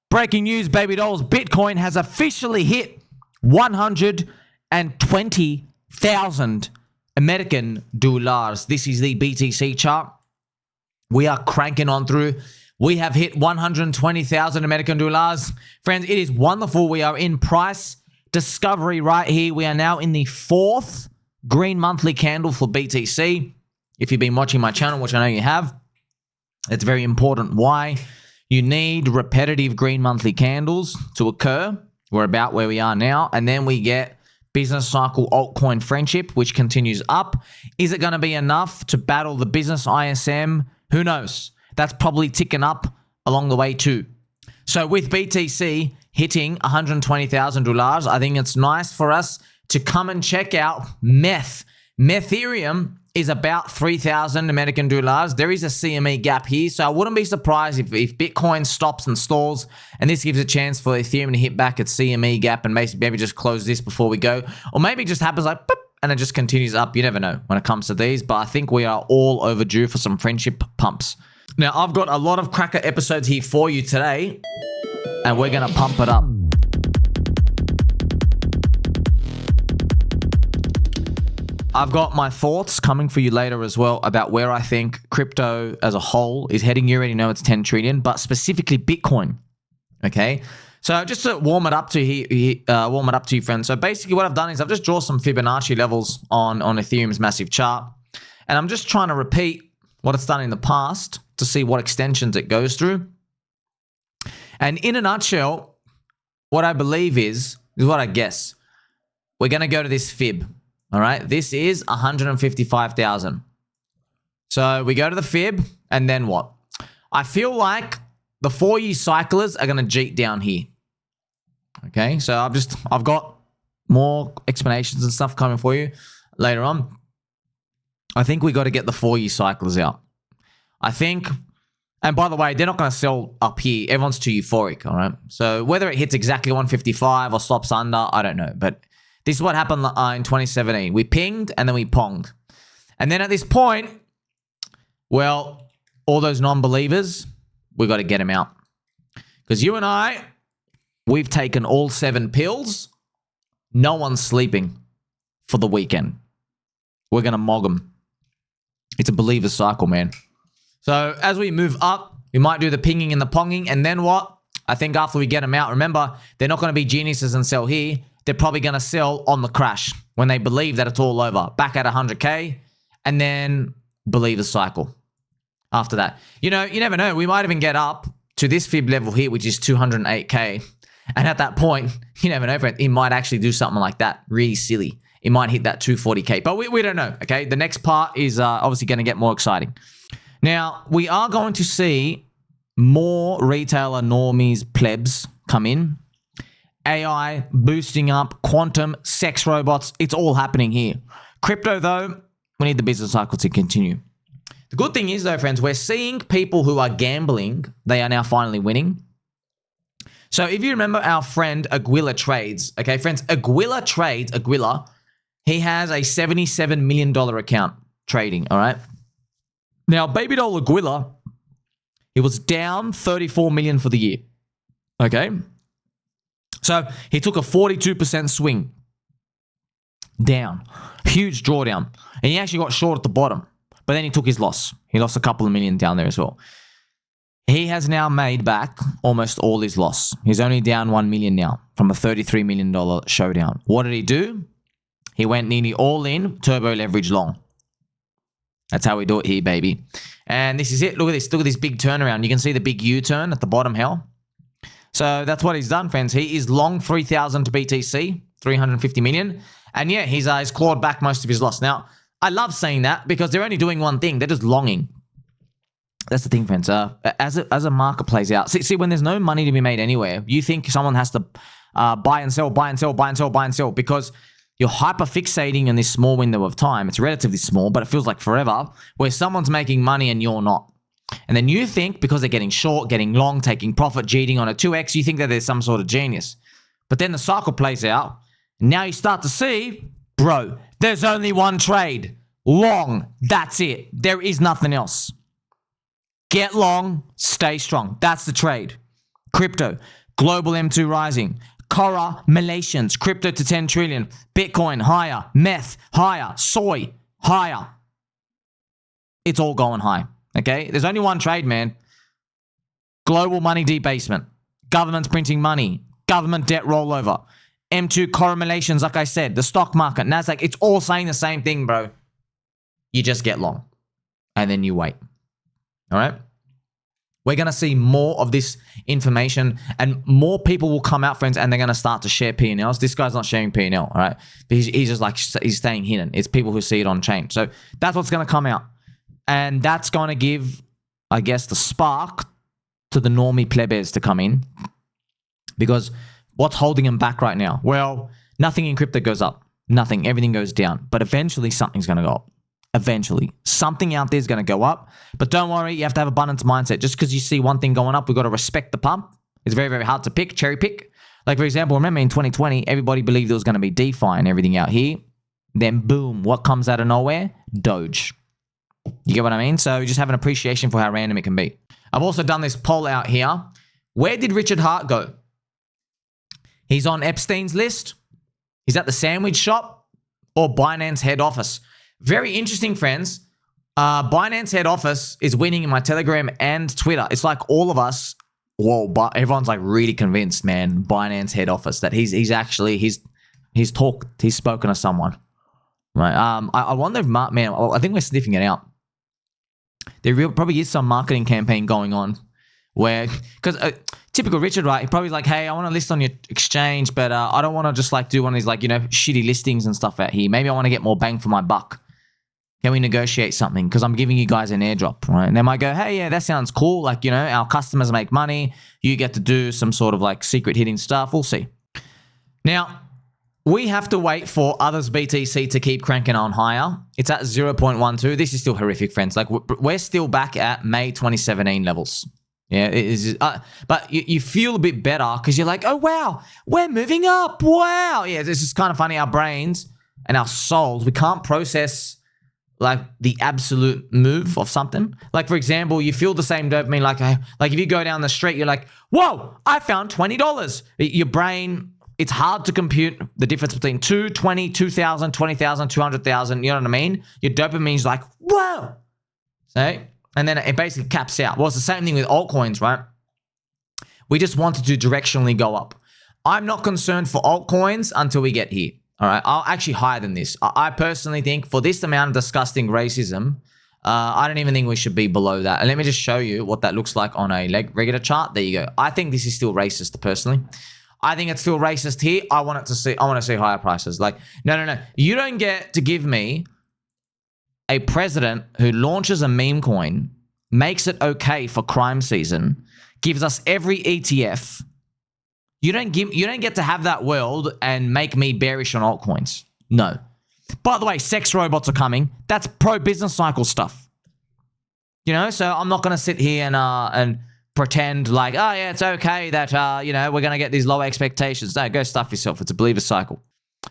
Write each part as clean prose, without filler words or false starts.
Breaking news, baby dolls. Bitcoin has officially hit 120,000 American dollars. This is the BTC chart. We are cranking on through. We have hit 120,000 American dollars. Friends, it is wonderful. We are in price discovery right here. We are now in the 4th green monthly candle for BTC. If you've been watching my channel, which I know you have, it's very important. Why? You need repetitive green monthly candles to occur. We're about where we are now. And then we get business cycle altcoin friendship, which continues up. Is it going to be enough to battle the business ISM? Who knows? That's probably ticking up along the way too. So with BTC hitting $120,000, I think it's nice for us to come and check out METH. Ethereum is about 3,000 American dollars. There is a CME gap here, so I wouldn't be surprised if Bitcoin stops and stalls, and this gives a chance for Ethereum to hit back its CME gap and maybe just close this before we go. Or maybe it just happens like, boop, and it just continues up. You never know when it comes to these, but I think we are all overdue for some friendship pumps. Now, I've got a lot of cracker episodes here for you today, and we're going to pump it up. I've got my thoughts coming for you later as well about where I think crypto as a whole is heading. You already know it's 10 trillion, but specifically Bitcoin. Okay, so just to warm it up to you, friends. So basically, what I've done is I've just drawn some Fibonacci levels on Ethereum's massive chart, and I'm just trying to repeat what it's done in the past to see what extensions it goes through. And in a nutshell, what I believe is what I guess. We're going to go to this fib. All right, this is 155,000. So we go to the fib, and then what? I feel like the 4-year cyclers are going to jeet down here. Okay, so I've got more explanations and stuff coming for you later on. I think we got to get the 4-year cyclers out. I think, and by the way, they're not going to sell up here. Everyone's too euphoric, all right? So whether it hits exactly 155 or stops under, I don't know, but this is what happened in 2017. We pinged and then we ponged. And then at this point, well, all those non-believers, we got to get them out. Because you and I, we've taken all 7 pills. No one's sleeping for the weekend. We're going to mog them. It's a believer cycle, man. So as we move up, we might do the pinging and the ponging. And then what? I think after we get them out, remember, they're not going to be geniuses and sell here. They're probably going to sell on the crash when they believe that it's all over. Back at 100K and then believe the cycle after that. You know, you never know. We might even get up to this fib level here, which is 208K. And at that point, you never know, friend, it might actually do something like that. Really silly. It might hit that 240K. But we don't know, okay? The next part is obviously going to get more exciting. Now, we are going to see more retailer normies, plebs come in. AI boosting up, quantum, sex robots, it's all happening here. Crypto, though, we need the business cycle to continue. The good thing is, though, friends, we're seeing people who are gambling, they are now finally winning. So if you remember our friend AguilaTraders, okay, friends, Aguila, he has a $77 million account trading, all right? Now, baby doll Aguila, he was down 34 million for the year, okay? So he took a 42% swing down, huge drawdown, and he actually got short at the bottom, but then he took his loss. He lost a couple of million down there as well. He has now made back almost all his loss. He's only down 1 million now from a $33 million showdown. What did he do? He went nearly all in, turbo leverage long. That's how we do it here, baby. And this is it. Look at this. Look at this big turnaround. You can see the big U-turn at the bottom here. So that's what he's done, friends. He is long 3,000 to BTC, 350 million. And yeah, he's clawed back most of his loss. Now, I love saying that because they're only doing one thing. They're just longing. That's the thing, friends. As a market plays out. See, when there's no money to be made anywhere, you think someone has to buy and sell, buy and sell, buy and sell, buy and sell because you're hyper fixating in this small window of time. It's relatively small, but it feels like forever, where someone's making money and you're not. And then you think because they're getting short, getting long, taking profit, cheating on a 2x, you think that there's some sort of genius. But then the cycle plays out. And now you start to see, bro, there's only one trade. Long. That's it. There is nothing else. Get long, stay strong. That's the trade. crypto, global M2 rising, correlations, crypto to 10 trillion, Bitcoin higher, meth higher, soy higher. It's all going high, okay? There's only one trade, man. Global money debasement, governments printing money, government debt rollover, M2 correlations, like I said, the stock market, NASDAQ, it's all saying the same thing, bro. You just get long and then you wait, all right? We're going to see more of this information and more people will come out, friends, and they're going to start to share P&Ls. This guy's not sharing P&L, all right? But he's just like, he's staying hidden. It's people who see it on chain. So that's what's going to come out. And that's going to give, I guess, the spark to the normie plebeians to come in. Because what's holding them back right now? Well, nothing in crypto goes up. Nothing. Everything goes down. But eventually something's going to go up. Eventually. Something out there is going to go up. But don't worry, you have to have abundance mindset. Just because you see one thing going up, we've got to respect the pump. It's very, very hard to pick, cherry pick. Like, for example, remember in 2020, everybody believed there was going to be DeFi and everything out here. Then boom, what comes out of nowhere? Doge. You get what I mean? So just have an appreciation for how random it can be. I've also done this poll out here. Where did Richard Hart go? He's on Epstein's list. He's at the sandwich shop or Binance head office. Very interesting, friends. Binance head office is winning in my Telegram and Twitter. It's like all of us, whoa, but everyone's like really convinced, man, Binance head office, that he's spoken to someone. Right. I wonder if man, I think we're sniffing it out. There probably is some marketing campaign going on where, because typical Richard, right? He probably like, hey, I want to list on your exchange, but I don't want to just like do one of these like, you know, shitty listings and stuff out here. Maybe I want to get more bang for my buck. Can we negotiate something? Because I'm giving you guys an airdrop, right? And they might go, hey, yeah, that sounds cool. Like, you know, our customers make money. You get to do some sort of like secret hitting stuff. We'll see. Now, we have to wait for OTHERS-BTC to keep cranking on higher. It's at 0.12. This is still horrific, friends. Like, we're still back at May 2017 levels. Yeah, it is. But you feel a bit better because you're like, oh, wow, we're moving up. Wow. Yeah, it's just kind of funny. Our brains and our souls, we can't process like the absolute move of something. Like, for example, you feel the same dopamine. Like if you go down the street, you're like, whoa, I found $20. Your brain, it's hard to compute the difference between 2, 20, 2,000, 20,000, 200,000. You know what I mean? Your dopamine's like, whoa. So, and then it basically caps out. Well, it's the same thing with altcoins, right? We just wanted to directionally go up. I'm not concerned for altcoins until we get here. All right, I'll actually higher than this. I personally think for this amount of disgusting racism, I don't even think we should be below that. And let me just show you what that looks like on a regular chart. There you go. I think this is still racist, personally. I think it's still racist here. I want to see higher prices. Like, no. You don't get to give me a president who launches a meme coin, makes it okay for crime season, gives us every ETF. You don't get to have that world and make me bearish on altcoins. No. By the way, sex robots are coming. That's pro-business cycle stuff. You know, so I'm not going to sit here and pretend like, oh yeah, it's okay that, you know, we're going to get these low expectations. No, go stuff yourself. It's a believer cycle.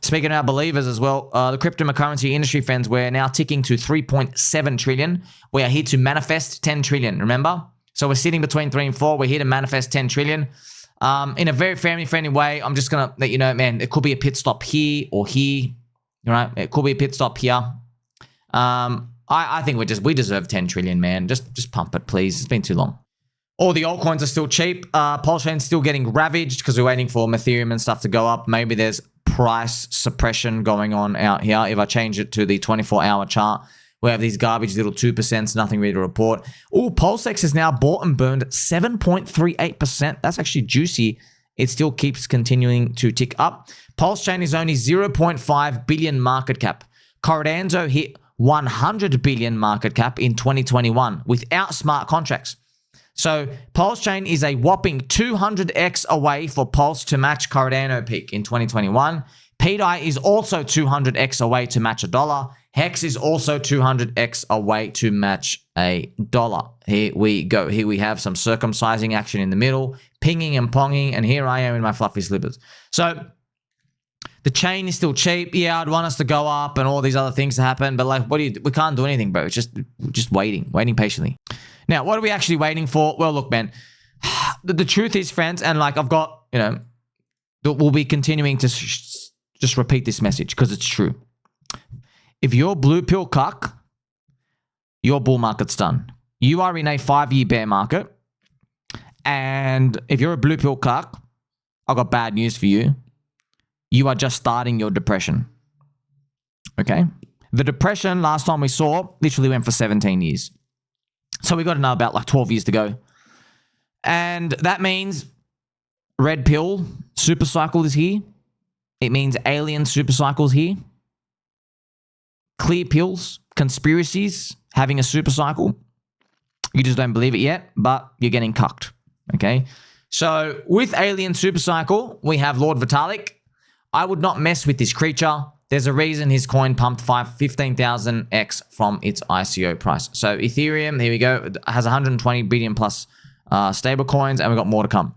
Speaking of believers as well, the cryptocurrency industry, friends, we're now ticking to 3.7 trillion. We are here to manifest 10 trillion, remember? So we're sitting between 3 and 4. We're here to manifest 10 trillion. In a very family-friendly way, I'm just going to let you know, man, it could be a pit stop here or here, right? It could be a pit stop here. I think we deserve 10 trillion, man. Just pump it, please. It's been too long. All the altcoins are still cheap. PulseChain's still getting ravaged because we're waiting for Ethereum and stuff to go up. Maybe there's price suppression going on out here. If I change it to the 24-hour chart, we have these garbage little 2%, nothing really to report. Oh, PulseX is now bought and burned 7.38%. That's actually juicy. It still keeps continuing to tick up. PulseChain is only 0.5 billion market cap. Cardano hit 100 billion market cap in 2021 without smart contracts. So PulseChain is a whopping 200x away for Pulse to match Cardano peak in 2021. pDAI is also 200x away to match $1. Hex is also 200x away to match $1. Here we go. Here we have some circumcising action in the middle, pinging and ponging, and here I am in my fluffy slippers. So the chain is still cheap. Yeah, I'd want us to go up and all these other things to happen, but like, we can't do anything, bro. It's just waiting patiently. Now, what are we actually waiting for? Well, look, man, The truth is, friends, and like I've got, we'll be continuing to just repeat this message because it's true. If you're blue pill cuck, your bull market's done. You are in a 5-year bear market. And if you're a blue pill cuck, I've got bad news for you. You are just starting your depression. Okay? The depression last time we saw literally went for 17 years. So we got another about like 12 years to go. And that means red pill super cycle is here. It means alien super cycle is here. Clear pills, conspiracies, having a super cycle. You just don't believe it yet, but you're getting cucked. Okay? So with alien super cycle, we have Lord Vitalik. I would not mess with this creature. There's a reason his coin pumped 15,000x from its ICO price. So Ethereum, here we go, has 120 billion plus stable coins, and we've got more to come.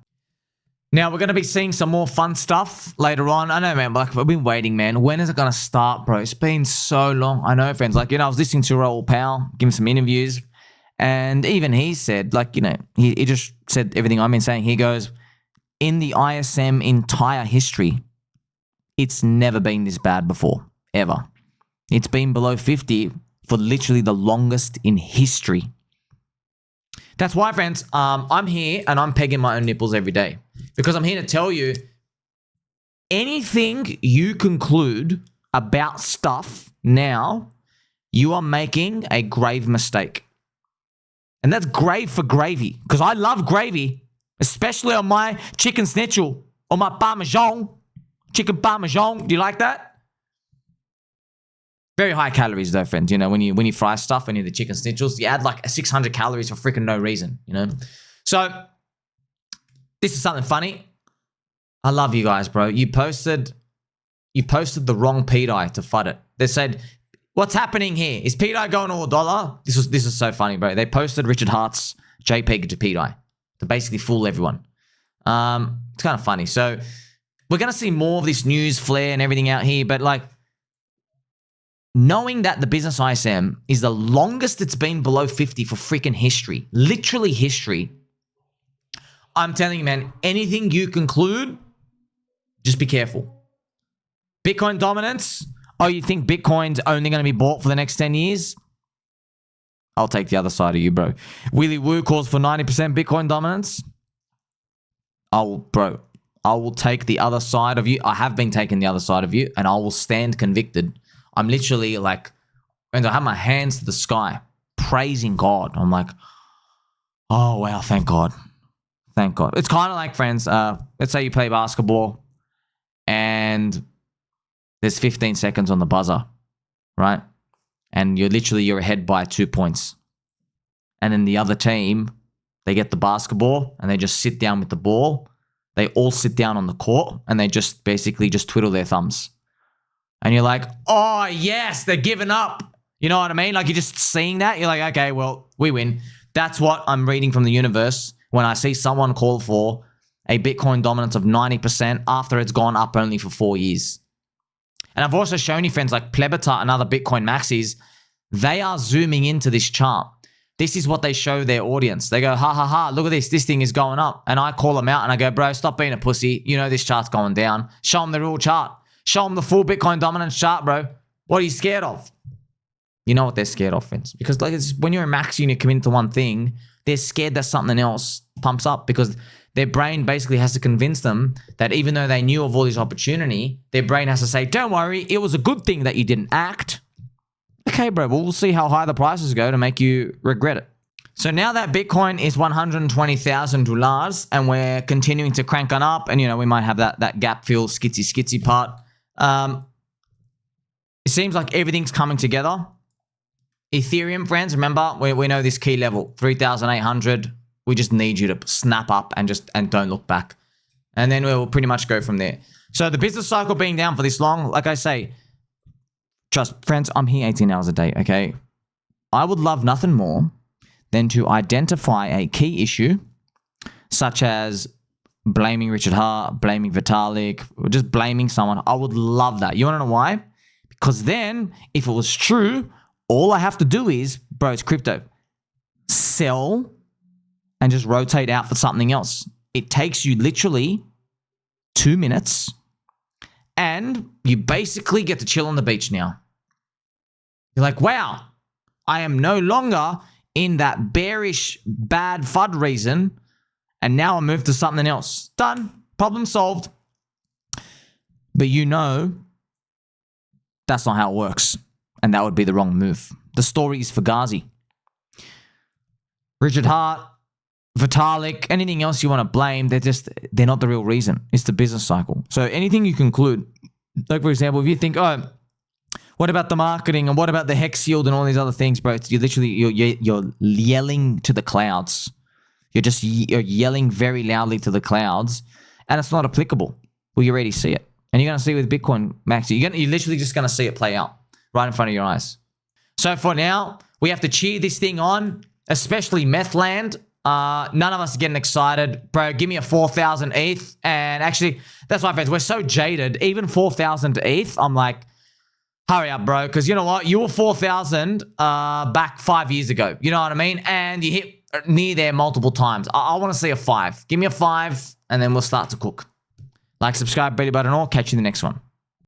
Now, we're going to be seeing some more fun stuff later on. I know, man, like, I've been waiting, man. When is it going to start, bro? It's been so long. I know, friends. Like, I was listening to Raoul Pal, giving some interviews, and even he said, like, he just said everything I've been saying. He goes, in the ISM entire history, it's never been this bad before, ever. It's been below 50 for literally the longest in history. That's why, friends, I'm here and I'm pegging my own nipples every day. Because I'm here to tell you, anything you conclude about stuff now, you are making a grave mistake. And that's grave for gravy. Because I love gravy, especially on my chicken schnitzel or my parmesan. Chicken parmesan. Do you like that? Very high calories though, friends. When you fry stuff and you the chicken schnitzels, you add like 600 calories for freaking no reason, So, this is something funny. I love you guys, bro. You posted the wrong pDAI to FUD it. They said, what's happening here? Is pDAI going to $1? This is so funny, bro. They posted Richard Hart's JPEG to pDAI to basically fool everyone. It's kind of funny. So, we're going to see more of this news flare and everything out here, but like, knowing that the business ISM is the longest it's been below 50 for freaking history, literally history, I'm telling you, man, anything you conclude, just be careful. Bitcoin dominance? Oh, you think Bitcoin's only going to be bought for the next 10 years? I'll take the other side of you, bro. Willy Woo calls for 90% Bitcoin dominance. I will take the other side of you. I have been taking the other side of you, and I will stand convicted. I'm literally like, and I have my hands to the sky, praising God. I'm like, oh, wow, thank God. Thank God. It's kind of like, friends, let's say you play basketball and there's 15 seconds on the buzzer, right? And you're ahead by 2 points. And then the other team, they get the basketball and they just sit down with the ball. They all sit down on the court and they just basically just twiddle their thumbs. And you're like, oh, yes, they're giving up. You know what I mean? Like, you're just seeing that. You're like, okay, well, we win. That's what I'm reading from the universe when I see someone call for a Bitcoin dominance of 90% after it's gone up only for 4 years. And I've also shown you, friends, like Plebitar and other Bitcoin maxis, they are zooming into this chart. This is what they show their audience. They go, ha, ha, ha, look at this. This thing is going up. And I call them out and I go, bro, stop being a pussy. You know this chart's going down. Show them the real chart. Show them the full Bitcoin dominance chart, bro. What are you scared of? You know what they're scared of, friends. Because like when you're a max and you're committed to one thing, they're scared that something else pumps up because their brain basically has to convince them that even though they knew of all this opportunity, their brain has to say, don't worry, it was a good thing that you didn't act. Okay, bro, well, we'll see how high the prices go to make you regret it. So now that Bitcoin is $120,000 and we're continuing to crank on up and, we might have that gap fill skitsy part. It seems like everything's coming together. Ethereum, friends, remember, we know this key level, 3,800. We just need you to snap up and don't look back. And then we'll pretty much go from there. So the business cycle being down for this long, like I say, trust, friends, I'm here 18 hours a day, okay? I would love nothing more than to identify a key issue, such as blaming Richard Hart, blaming Vitalik, or just blaming someone. I would love that. You want to know why? Because then, if it was true, all I have to do is, bro, it's crypto. Sell and just rotate out for something else. It takes you literally 2 minutes and you basically get to chill on the beach now. You're like, wow, I am no longer in that bearish, bad FUD reason, and now I move to something else. Done. Problem solved. But you know that's not how it works, and that would be the wrong move. The story is Fugazi. Richard Hart, Vitalik, anything else you want to blame, they're not the real reason. It's the business cycle. So anything you conclude, like for example, if you think, oh, what about the marketing and what about the hex yield and all these other things, bro? You're literally you're yelling to the clouds. You're yelling very loudly to the clouds, and it's not applicable. Well, you already see it, and you're gonna see it with Bitcoin, Max. You're literally just gonna see it play out right in front of your eyes. So for now, we have to cheer this thing on, especially Methland. None of us are getting excited. Bro, give me a 4,000 ETH. And actually, that's why, friends, we're so jaded. Even 4,000 ETH, I'm like, hurry up, bro. Because you know what? You were 4,000 back 5 years ago. You know what I mean? And you hit near there multiple times. I want to see a 5. Give me a 5, and then we'll start to cook. Like, subscribe, belly button, or catch you in the next one.